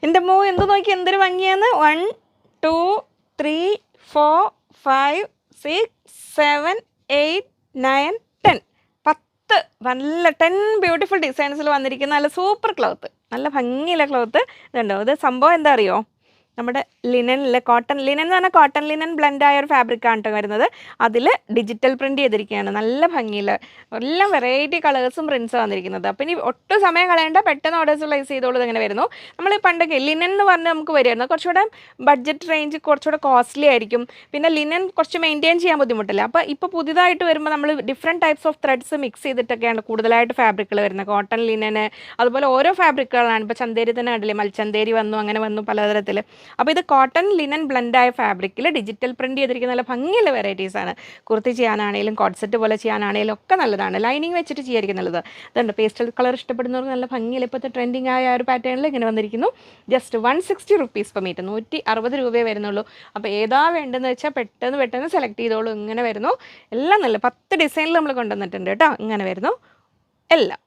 എൻ്റെ മോ എന്ത് നോക്കി എന്തൊരു ഭംഗിയാന്ന്. 1 2 3 4 5 6 7 8 9 10 10 നല്ല 10 ബ്യൂട്ടിഫുൾ ഡിസൈൻസിൽ വന്നിരിക്കുന്ന നല്ല സൂപ്പർ ക്ലോത്ത്, നല്ല ഭംഗിയുള്ള ക്ലോത്ത്. ഇതുണ്ടോ, ഇത് സംഭവം എന്താ അറിയോ, നമ്മുടെ ലിനനിലെ കോട്ടൺ ലിനൻ എന്ന് പറഞ്ഞാൽ കോട്ടൺ ലിനൻ ബ്ലെൻഡായ ഒരു ഫാബ്രിക്കാണ് കേട്ടോ വരുന്നത്. അതിൽ ഡിജിറ്റൽ പ്രിൻറ്റ് ചെയ്തിരിക്കുകയാണ്, നല്ല ഭംഗിയിൽ എല്ലാം വെറൈറ്റി കളേഴ്സും പ്രിൻറ്റ്സും വന്നിരിക്കുന്നത്. അപ്പോൾ ഇനി ഒട്ടും സമയം കളയേണ്ട, പെട്ടെന്ന് ഓർഡേഴ്സ് പ്ലേസ് ചെയ്തോളൂ. ഇങ്ങനെ വരുന്നു. നമ്മൾ പണ്ടൊക്കെ ലിനൻ എന്ന് പറഞ്ഞ് നമുക്ക് വരുമായിരുന്നു, കുറച്ചുകൂടെ ബഡ്ജറ്റ് റേഞ്ച് കുറച്ചുകൂടെ കോസ്റ്റ്ലി ആയിരിക്കും. പിന്നെ ലിനൻ കുറച്ച് മെയിൻറ്റെയിൻ ചെയ്യാൻ ബുദ്ധിമുട്ടില്ല. അപ്പോൾ ഇപ്പോൾ പുതിയതായിട്ട് വരുമ്പോൾ നമ്മൾ different types of threads mix ചെയ്തിട്ടൊക്കെയാണ് കൂടുതലായിട്ട് ഫാബ്രിക്കുകൾ വരുന്നത്. കോട്ടൺ ലിനന്, അതുപോലെ ഓരോ ഫാബ്രിക്കുകളാണ്. ഇപ്പോൾ ചന്തേരി തന്നെ കണ്ടില്ലേ, മൽച്ചന്തേരി വന്നു, അങ്ങനെ വന്നു പലതരത്തിൽ. അപ്പോൾ ഇത് കോട്ടൺ ലിനൻ ബ്ലെൻഡായ ഫാബ്രിക്കിൽ ഡിജിറ്റൽ പ്രിൻറ്റ് ചെയ്തിരിക്കുന്ന നല്ല ഭംഗിയുള്ള വെറൈറ്റീസാണ്. കുർത്തി ചെയ്യാനാണെങ്കിലും കോട്ട് സെറ്റ് പോലെ ചെയ്യാനാണെങ്കിലും ഒക്കെ നല്ലതാണ്. ലൈനിങ് വെച്ചിട്ട് ചെയ്യായിരിക്കും നല്ലത്. അതുകൊണ്ട് പേസ്റ്റൽ കളർ ഇഷ്ടപ്പെടുന്നവർക്ക് നല്ല ഭംഗിയിൽ ഇപ്പോഴത്തെ ട്രെൻഡിങ് ആയ ഒരു പാറ്റേണിൽ ഇങ്ങനെ വന്നിരിക്കുന്നു. ജസ്റ്റ് 160 റുപ്പീസ് പെർ മീറ്റർ, 160 രൂപയെ വരുന്നുള്ളൂ. അപ്പോൾ ഏതാ വേണ്ടതെന്ന് വെച്ചാൽ പെട്ടെന്ന് സെലക്ട് ചെയ്തോളൂ. ഇങ്ങനെ വരുന്നു എല്ലാം നല്ല 10 ഡിസൈനിൽ നമ്മൾ കൊണ്ടുവന്നിട്ടുണ്ട് കേട്ടോ. ഇങ്ങനെ വരുന്നു എല്ലാം.